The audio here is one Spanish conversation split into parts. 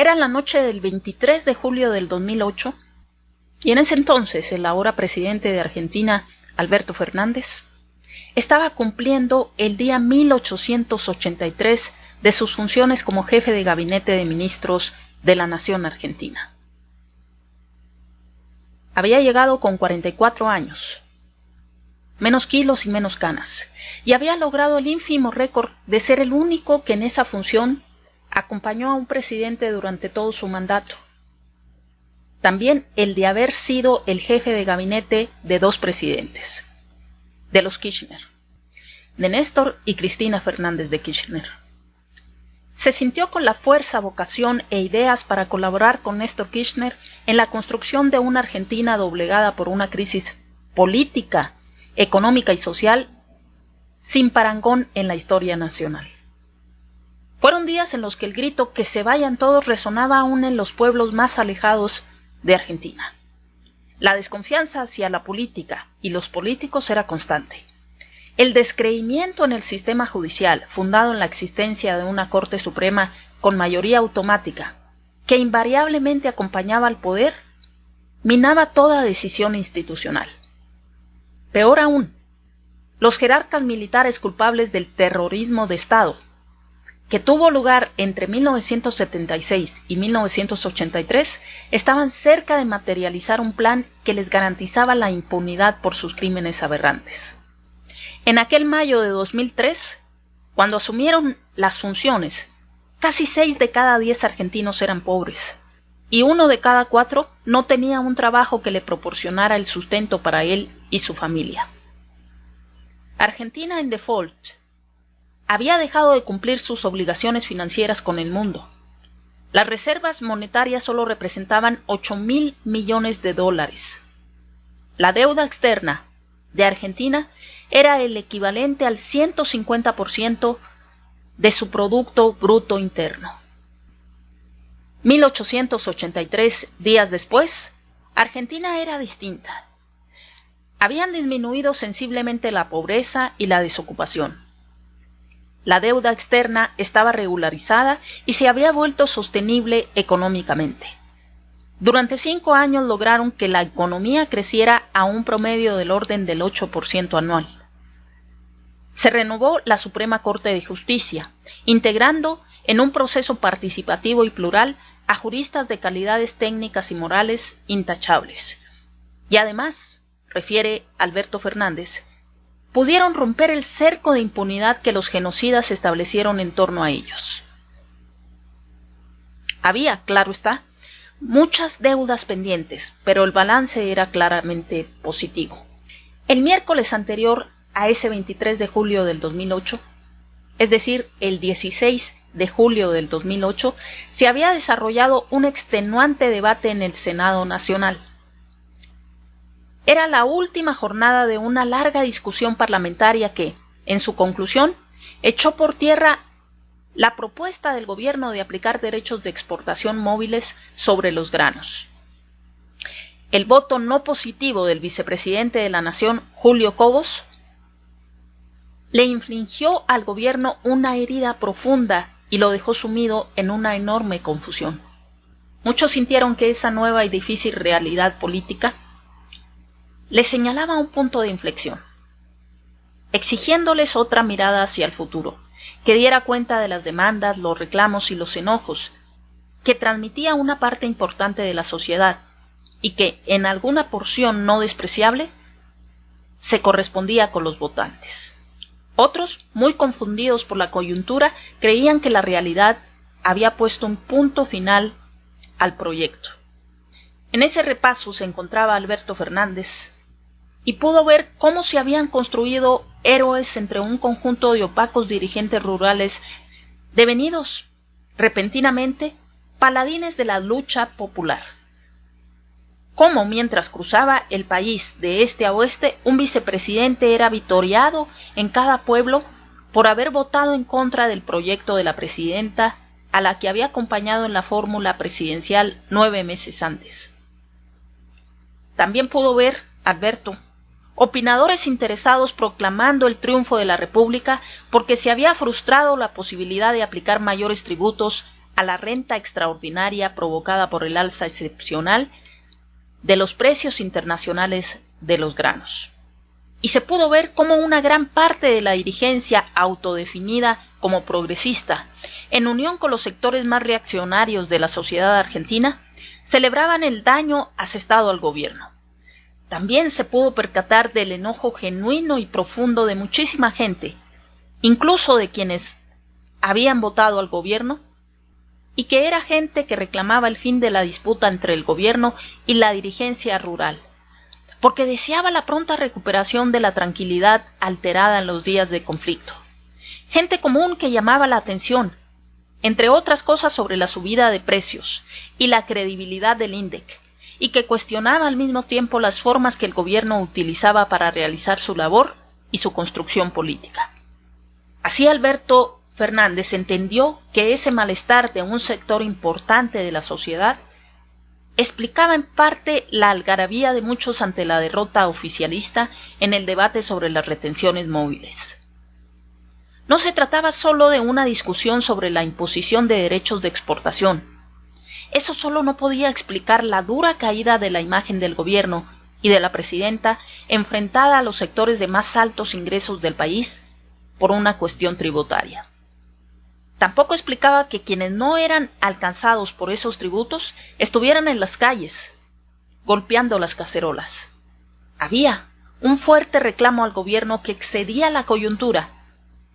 Era la noche del 23 de julio del 2008 y en ese entonces el ahora presidente de Argentina, Alberto Fernández, estaba cumpliendo el día 1883 de sus funciones como jefe de gabinete de ministros de la nación argentina. Había llegado con 44 años, menos kilos y menos canas, y había logrado el ínfimo récord de ser el único que en esa función acompañó a un presidente durante todo su mandato. También el de haber sido el jefe de gabinete de dos presidentes, de los Kirchner, de Néstor y Cristina Fernández de Kirchner. Se sintió con la fuerza, vocación e ideas para colaborar con Néstor Kirchner en la construcción de una Argentina doblegada por una crisis política, económica y social sin parangón en la historia nacional. Fueron días en los que el grito "que se vayan todos" resonaba aún en los pueblos más alejados de Argentina. La desconfianza hacia la política y los políticos era constante. El descreimiento en el sistema judicial, fundado en la existencia de una Corte Suprema con mayoría automática, que invariablemente acompañaba al poder, minaba toda decisión institucional. Peor aún, los jerarcas militares culpables del terrorismo de Estado, que tuvo lugar entre 1976 y 1983, estaban cerca de materializar un plan que les garantizaba la impunidad por sus crímenes aberrantes. En aquel mayo de 2003, cuando asumieron las funciones, casi 6 de cada 10 argentinos eran pobres, y 1 de cada 4 no tenía un trabajo que le proporcionara el sustento para él y su familia. Argentina en default había dejado de cumplir sus obligaciones financieras con el mundo. Las reservas monetarias solo representaban 8.000 millones de dólares. La deuda externa de Argentina era el equivalente al 150% de su Producto Bruto Interno. 1883 días después, Argentina era distinta. Habían disminuido sensiblemente la pobreza y la desocupación. La deuda externa estaba regularizada y se había vuelto sostenible económicamente. Durante 5 años lograron que la economía creciera a un promedio del orden del 8% anual. Se renovó la Suprema Corte de Justicia, integrando en un proceso participativo y plural a juristas de calidades técnicas y morales intachables. Y además, refiere Alberto Fernández, pudieron romper el cerco de impunidad que los genocidas establecieron en torno a ellos. Había, claro está, muchas deudas pendientes, pero el balance era claramente positivo. El miércoles anterior a ese 23 de julio del 2008, es decir, el 16 de julio del 2008, se había desarrollado un extenuante debate en el Senado Nacional. Era la última jornada de una larga discusión parlamentaria que, en su conclusión, echó por tierra la propuesta del gobierno de aplicar derechos de exportación móviles sobre los granos. El voto no positivo del vicepresidente de la Nación, Julio Cobos, le infligió al gobierno una herida profunda y lo dejó sumido en una enorme confusión. Muchos sintieron que esa nueva y difícil realidad política les señalaba un punto de inflexión, exigiéndoles otra mirada hacia el futuro, que diera cuenta de las demandas, los reclamos y los enojos que transmitía una parte importante de la sociedad y que, en alguna porción no despreciable, se correspondía con los votantes. Otros, muy confundidos por la coyuntura, creían que la realidad había puesto un punto final al proyecto. En ese repaso se encontraba Alberto Fernández y pudo ver cómo se habían construido héroes entre un conjunto de opacos dirigentes rurales devenidos repentinamente paladines de la lucha popular. Cómo mientras cruzaba el país de este a oeste, un vicepresidente era vitoreado en cada pueblo por haber votado en contra del proyecto de la presidenta a la que había acompañado en la fórmula presidencial 9 meses antes. También pudo ver, Alberto, opinadores interesados proclamando el triunfo de la República porque se había frustrado la posibilidad de aplicar mayores tributos a la renta extraordinaria provocada por el alza excepcional de los precios internacionales de los granos. Y se pudo ver cómo una gran parte de la dirigencia autodefinida como progresista, en unión con los sectores más reaccionarios de la sociedad argentina, celebraban el daño asestado al gobierno. También se pudo percatar del enojo genuino y profundo de muchísima gente, incluso de quienes habían votado al gobierno, y que era gente que reclamaba el fin de la disputa entre el gobierno y la dirigencia rural, porque deseaba la pronta recuperación de la tranquilidad alterada en los días de conflicto. Gente común que llamaba la atención, entre otras cosas, sobre la subida de precios y la credibilidad del INDEC, y que cuestionaba al mismo tiempo las formas que el gobierno utilizaba para realizar su labor y su construcción política. Así Alberto Fernández entendió que ese malestar de un sector importante de la sociedad explicaba en parte la algarabía de muchos ante la derrota oficialista en el debate sobre las retenciones móviles. No se trataba solo de una discusión sobre la imposición de derechos de exportación. Eso solo no podía explicar la dura caída de la imagen del gobierno y de la presidenta enfrentada a los sectores de más altos ingresos del país por una cuestión tributaria. Tampoco explicaba que quienes no eran alcanzados por esos tributos estuvieran en las calles, golpeando las cacerolas. Había un fuerte reclamo al gobierno que excedía la coyuntura,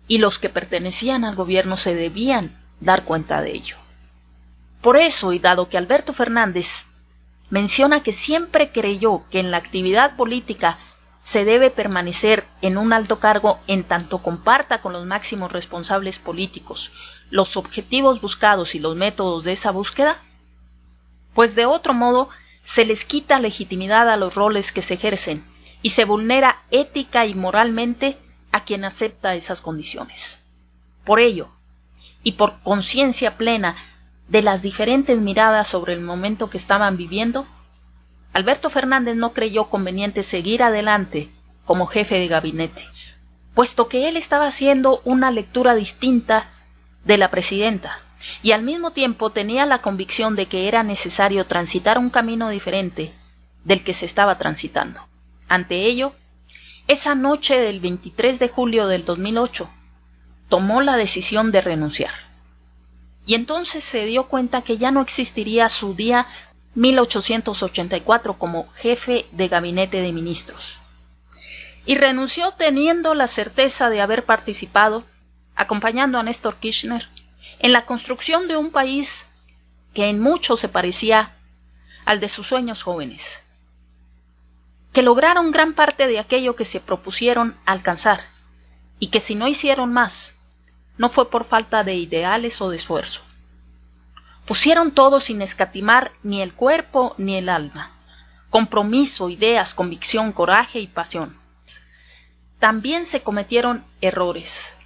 y los que pertenecían al gobierno se debían dar cuenta de ello. Por eso, y dado que Alberto Fernández menciona que siempre creyó que en la actividad política se debe permanecer en un alto cargo en tanto comparta con los máximos responsables políticos los objetivos buscados y los métodos de esa búsqueda, pues de otro modo se les quita legitimidad a los roles que se ejercen y se vulnera ética y moralmente a quien acepta esas condiciones. Por ello, y por conciencia plena de las diferentes miradas sobre el momento que estaban viviendo, Alberto Fernández no creyó conveniente seguir adelante como jefe de gabinete, puesto que él estaba haciendo una lectura distinta de la presidenta, y al mismo tiempo tenía la convicción de que era necesario transitar un camino diferente del que se estaba transitando. Ante ello, esa noche del 23 de julio del 2008, tomó la decisión de renunciar. Y entonces se dio cuenta que ya no existiría su día 1884 como jefe de gabinete de ministros. Y renunció teniendo la certeza de haber participado, acompañando a Néstor Kirchner, en la construcción de un país que en mucho se parecía al de sus sueños jóvenes, que lograron gran parte de aquello que se propusieron alcanzar, y que si no hicieron más, no fue por falta de ideales o de esfuerzo. Pusieron todo sin escatimar ni el cuerpo ni el alma, compromiso, ideas, convicción, coraje y pasión. También se cometieron errores,